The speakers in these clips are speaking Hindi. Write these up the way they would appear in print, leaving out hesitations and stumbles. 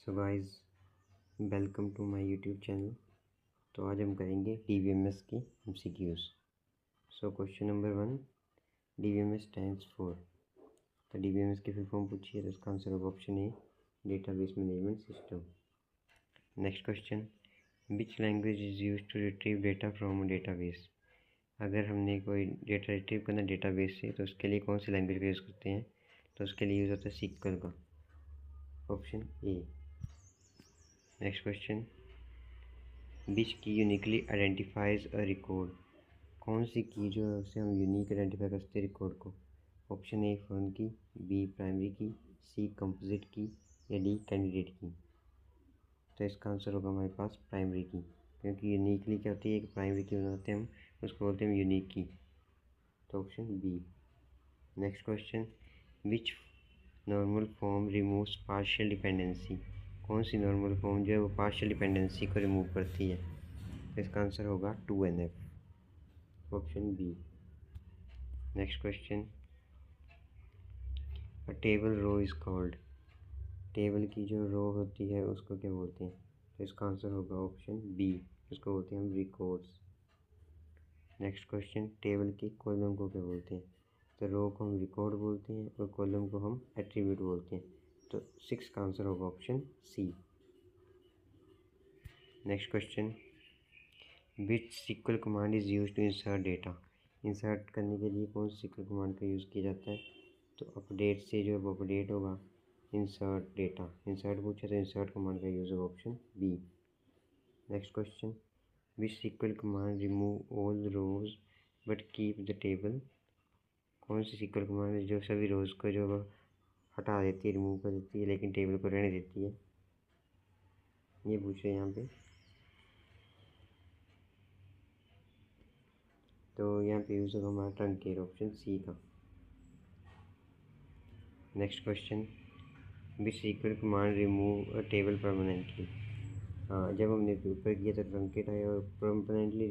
So guys, welcome to my YouTube channel. तो आज हम करेंगे DBMS की MCQs। So question number 1, DBMS stands for. तो DBMS की फुल फॉर्म पूछिए तो इसका आंसर होगा option A, database management system. Next question, which language is use to retrieve data from a database. अगर हमने कोई डेटा रिट्रीव करना डेटाबेस से तो उसके लिए कौन सी लैंग्वेज का यूज़ करते हैं? तो उसके लिए यूज़ होता है SQL का, ऑप्शन ए। नेक्स्ट क्वेश्चन, विच की यूनिकली आइडेंटिफाइज अ रिकॉर्ड। कौन सी की जो है उससे हम यूनिक आइडेंटिफाई करते हैं रिकॉर्ड को? ऑप्शन ए फॉरेन की, बी प्राइमरी की, सी कंपोजिट की या डी कैंडिडेट की। तो इसका आंसर होगा हमारे पास प्राइमरी की, क्योंकि यूनिकली क्या होती है, एक प्राइमरी की बनाते हैं हम, उसको बोलते हैं यूनिक की। तो option B. Next question, which normal form removes partial dependency. कौन सी नॉर्मल फॉर्म जो है वो पार्शियल डिपेंडेंसी को रिमूव करती है? तो इसका आंसर होगा 2NF, option B. Next question, a table row is called. Table की जो रो होती है उसको क्या बोलते हैं? तो इसका आंसर होगा ऑप्शन बी, उसको बोलते हैं हम रिकॉर्ड्स। नेक्स्ट क्वेश्चन, टेबल की कॉलम को क्या बोलते हैं? तो रो को हम रिकॉर्ड बोलते हैं और कॉलम को हम एट्रीब्यूट बोलते हैं। तो 6 का आंसर होगा option C. Next question, which SQL command is use to insert data. Insert करने के लिए कौन सी SQL कमांड का यूज़ किया जाता है? तो अपडेट से जो है वो अपडेट होगा इंसर्ट डेटा। इंसर्ट पूछा तो इंसर्ट कमांड का यूज़ होगा, option B. Next question, which SQL command remove all rows but keep the table. कौन सी SQL कमांड है जो सभी रोज को जो हटा देती है, रिमूव कर देती है, लेकिन टेबल को रहने देती है? ये पूछ रहे हैं यहाँ पे। तो यहाँ पे यूज़ होगा हमारा ट्रंकेट, ऑप्शन सी का। Next question, which SQL command remove a table permanently. हाँ, जब हमने ऊपर किया तो ट्रंकेट आया और परमानेंटली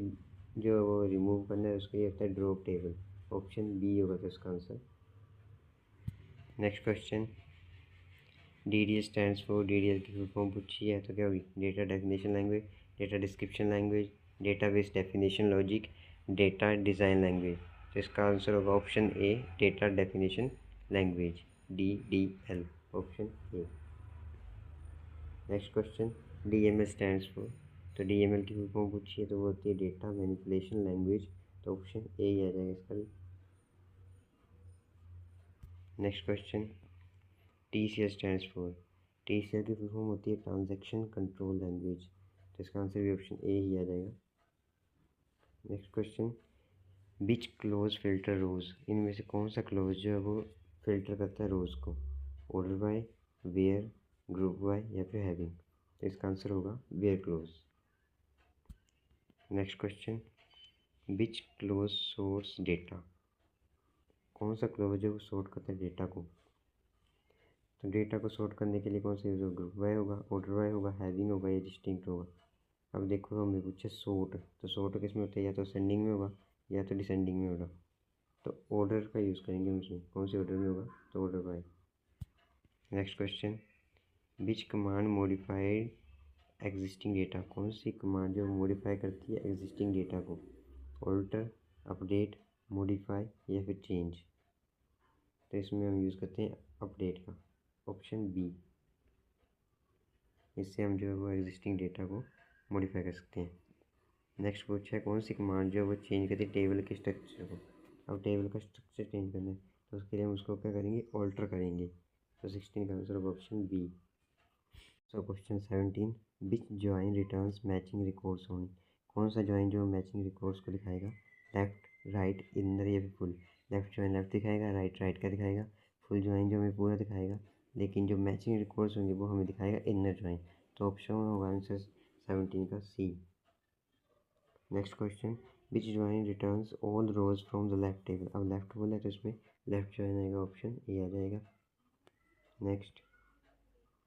जो वो रिमूव करना है उसका ये होता है ड्रॉप टेबल, ऑप्शन बी होगा तो इसका answer. Next question, DDL stands for. DDL की फुल फॉर्म पूछी है तो क्या होगी? Data definition language, data description language, database definition logic, data design language. तो इसका आंसर होगा option A, data definition language, DDL, option A. Next question, DML stands for. तो DML की फुल फॉर्म पूछी है तो वो होती है डेटा मैनिपुलेशन लैंग्वेज, तो ऑप्शन ए ही आ जाएगा इसका भी। Next question, TCL stands for. TCL की फुल फॉर्म होती है ट्रांजैक्शन कंट्रोल लैंग्वेज, तो इसका आंसर भी ऑप्शन ए ही आ जाएगा। Next question, which close filter रोज। इनमें से कौन सा क्लोज जो है वो फिल्टर करता है रोज को? Order by, where, group by या फिर हैविंग। तो इसका आंसर होगा where clause. Next question, which clause sorts data. कौन सा क्लोज है वो सॉर्ट करता है डेटा को? तो डेटा को सॉर्ट करने के लिए कौन सा यूज़ होगा? ग्रुप बाय होगा, ऑर्डर बाय होगा, हैविंग होगा या डिस्टिंक्ट होगा? अब देखो हमें पूछे सॉर्ट, तो सॉर्ट किस में होता है? या तो असेंडिंग में होगा या तो डिसेंडिंग में होगा। तो ऑर्डर का यूज़ करेंगे हम इसमें, कौन से ऑर्डर में होगा? तो order by. Next question, which command modified existing data. कौन सी कमांड जो मॉडिफाई करती है एग्जिस्टिंग डेटा को? ऑल्टर, अपडेट, मॉडिफाई या फिर चेंज। तो इसमें हम यूज़ करते हैं अपडेट का, ऑप्शन बी। इससे हम जो है वो एग्जिस्टिंग डेटा को मॉडिफाई कर सकते हैं। नेक्स्ट पूछा है कौन सी कमांड जो है वो चेंज करती है टेबल के स्ट्रक्चर को। अब टेबल का स्ट्रक्चर चेंज करना है तो उसके लिए हम उसको क्या करेंगे? ऑल्टर करेंगे। तो 16 का आंसर होगा option B. So question 17, which join returns matching records only. कौन सा ज्वाइन जो मैचिंग रिकॉर्ड्स को दिखाएगा? लेफ्ट, राइट, इनर या फिर फुल। लेफ्ट ज्वाइन लेफ्ट दिखाएगा, राइट राइट का दिखाएगा, फुल ज्वाइन जो हमें पूरा दिखाएगा, लेकिन जो मैचिंग रिकॉर्ड्स होंगे वो हमें दिखाएगा इनर ज्वाइन। तो ऑप्शन होगा आंसर 17 का C. Next question, which join returns all rows from the left table. अब लेफ्ट बोला है तो इसमें लेफ्ट ज्वाइन आएगा, ऑप्शन ए आ जाएगा। नेक्स्ट,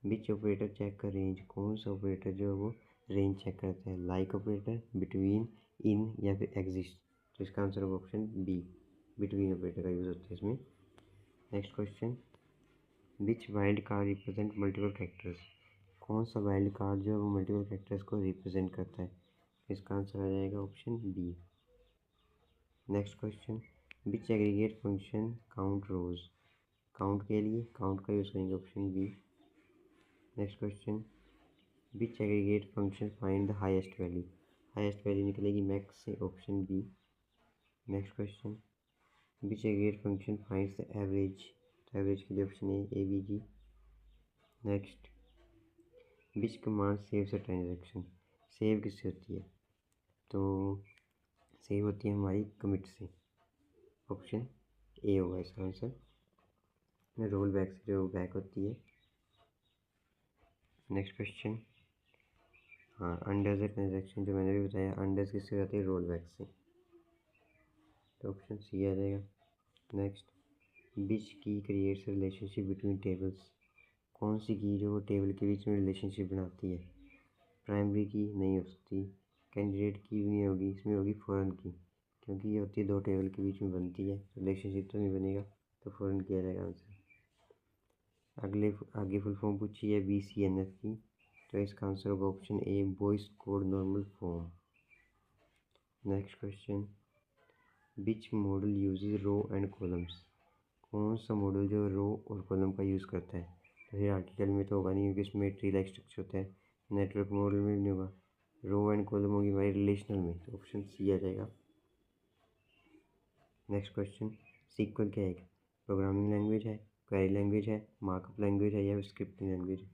विच ऑपरेटर चेक का रेंज। कौन सा ऑपरेटर जो है वो रेंज चेक करता है? लाइक ऑपरेटर, बिटवीन, इन या फिर एग्जिस्ट। तो इसका आंसर होगा ऑप्शन बी, बिटवीन ऑपरेटर का यूज़ होता है इसमें। Next question, which wildcard represent multiple characters. कौन सा वाइल्ड कार्ड जो है वो मल्टीपल कैरेक्टर्स को रिप्रेजेंट करता है? इसका आंसर आ जाएगा option B. Next question, which aggregate function count rows? Count के लिए काउंट का यूज़ करेंगे, option B. Next question, which aggregate function find the highest value? Highest value निकलेगी मैक्स से, option B. Next question, which aggregate function finds the average? तो एवरेज के लिए option A B G. Next, which command saves a transaction? Save किससे होती है? तो सेव होती है हमारी कमिट से, ऑप्शन ए होगा इसका आंसर। रोल बैक से जो बैक होती है। नेक्स्ट क्वेश्चन, हाँ, अंडर द ट्रांजैक्शन जो मैंने भी बताया, अंडर किससे हो जाती है? रोल बैक से, तो ऑप्शन सी आ जाएगा। नेक्स्ट, विच की क्रिएट्स रिलेशनशिप बिटवीन टेबल्स? कौन सी की जो टेबल के बीच में रिलेशनशिप बनाती है? प्राइमरी की नहीं हो सकती, कैंडिडेट की भी नहीं होगी, इसमें होगी फॉरेन की, क्योंकि ये होती है दो टेबल के बीच में बनती है, रिलेशनशिप तो नहीं बनेगा, तो फॉरेन किया जाएगा आंसर। आगे फुल फॉर्म पूछी है BCNF की, तो इसका आंसर होगा option A, Boyce Codd normal form. Next question, which model uses row and columns? कौन सा मॉडल जो रो और कॉलम का यूज़ करता है? तो फिर आर्टिकल में तो होगा नहीं, क्योंकि इसमें ट्री लाइक स्ट्रक्चर होता है। नेटवर्क मॉडल में भी नहीं होगा। रो एंड कॉलम होगी हमारी रिलेशनल में, तो ऑप्शन सी आ जाएगा। नेक्स्ट क्वेश्चन, सीक्वल क्या है? प्रोग्रामिंग लैंग्वेज है, क्वेरी लैंग्वेज है, मार्कअप लैंग्वेज है, या स्क्रिप्टिंग लैंग्वेज है?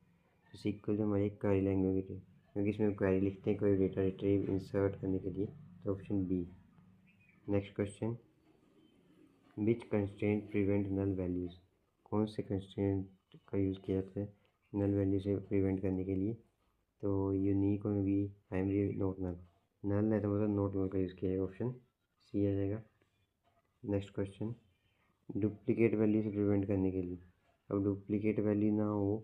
तो सीक्वल जो हमारी क्वेरी लैंग्वेज है, क्योंकि इसमें क्वेरी लिखते हैं कोई डेटा रिट्रीव इंसर्ट करने के लिए, तो ऑप्शन बी। नेक्स्ट क्वेश्चन, विच कंस्ट्रेंट प्रिवेंट नल वैल्यूज़? कौन से कंस्ट्रेंट का यूज़ किया जाता है नल वैल्यू से प्रिवेंट करने के लिए? तो यूनिक और भी प्राइमरी नोट नल, नल है तो मतलब नोट नल का यूज़ किया जाएगा, ऑप्शन सी आ जाएगा। नेक्स्ट क्वेश्चन, डुप्लीकेट वैल्यू से प्रिवेंट करने के लिए, अब डुप्लीकेट वैल्यू ना हो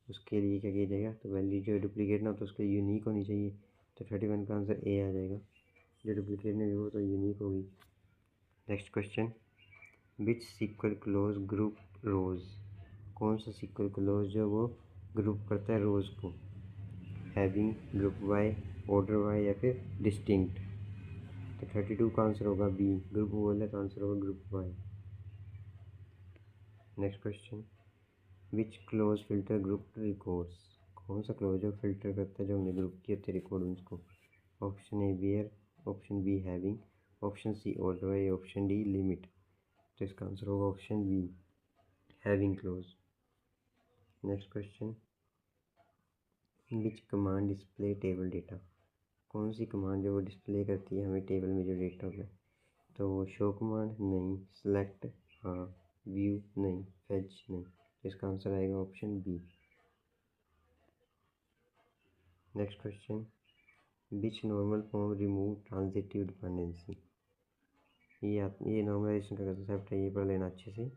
उसके लिए क्या किया जाएगा? तो वैल्यू जो डुप्लीकेट ना हो तो उसके लिए यूनिक होनी चाहिए, तो 31 का आंसर ए आ जाएगा। जो डुप्लीकेट नहीं हो तो यूनिक होगी। Next question, which sequel close group रोज? कौन सा सीक्वल क्लोज जो वो ग्रुप करता है रोज को? Having, group by, order by, या फिर डिस्टिंक्ट? तो 32 का आंसर होगा बी, ग्रुप बोल है तो आंसर होगा group Y. Next question, which close filter group records? कौन सा क्लोज जो फिल्टर करता है जो हमने ग्रुप किए थे रिकॉर्ड को? Option A where, option B having, option C order by, option D limit. तो इसका आंसर होगा option B, having clause. Next question, which command display table data? कौन सी कमांड जो वो डिस्प्ले करती है हमें टेबल में जो डेटा होता है? तो शो कमांड नहीं, सेलेक्ट हाँ, व्यू नहीं, फेच नहीं, तो इसका आंसर आएगा option B. Next question, which normal form remove transitive dependency? ये नॉर्मलाइजेशन का कंसेप्ट है, ये पढ़ लेना अच्छे से।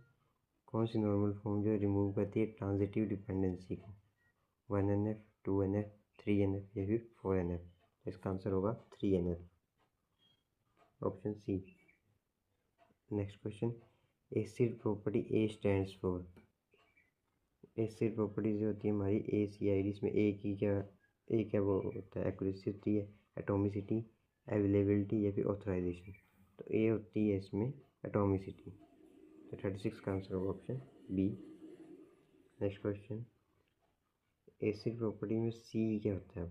कौन सी नॉर्मल फॉर्म जो रिमूव करती है ट्रांजिटिव डिपेंडेंसी को? 1NF, 2NF, 3NF, या फिर 4NF? तो इसका आंसर होगा 3NF, option C. Next question, ACID property A stands for? ACID property जो होती है हमारी ACID, इसमें ए क्या वो होता है? एक्यूरेसी होती है, एटोमिसिटी, अवेलेबिलिटी, या फिर ऑथराइजेशन? तो ए होती है इसमें एटोमिसिटी, तो 36 का आंसर होगा option B. Next question, ACID property में सी क्या होता है?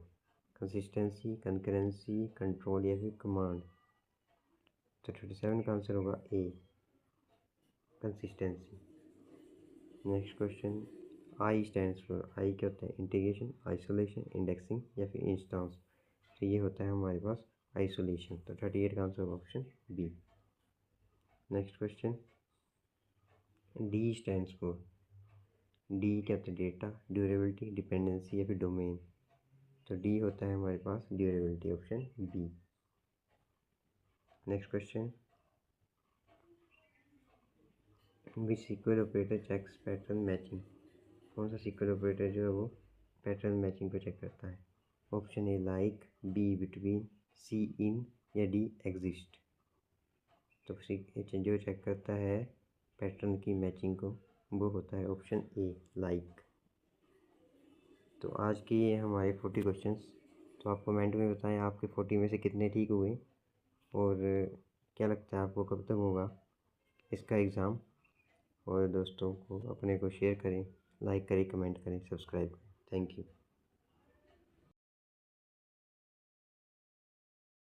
कंसिस्टेंसी, कंकरेंसी, कंट्रोल, या फिर कमांड? तो 37 का आंसर होगा A, consistency. Next question, I stands for? I क्या होता है? इंटीग्रेशन, आइसोलेशन, इंडेक्सिंग, या फिर इंस्टांस? तो ये होता है हमारे पास आइसोलेशन, तो 38 का आंसर होगा option B. Next question, D stands for? D क्या होता है? डेटा, ड्यूरेबिलिटी, डिपेंडेंसी, या फिर डोमेन? तो डी होता है हमारे पास durability, option B. Next question, which SQL operator checks pattern matching? कौन सा सीक्वल ऑपरेटर जो है वो पैटर्न मैचिंग को चेक करता है? Option A like, B between, C in, या डी एग्जिस्ट? तो जो चेक करता है पैटर्न की मैचिंग को वो होता है ऑप्शन ए लाइक। तो आज की ये हमारे 40 क्वेश्चंस। तो आप कमेंट में बताएं आपके 40 में से कितने ठीक हुए और क्या लगता है आपको कब तक होगा इसका एग्ज़ाम। और दोस्तों को अपने को शेयर करें, लाइक करें, कमेंट करें, सब्सक्राइब करें। Thank you.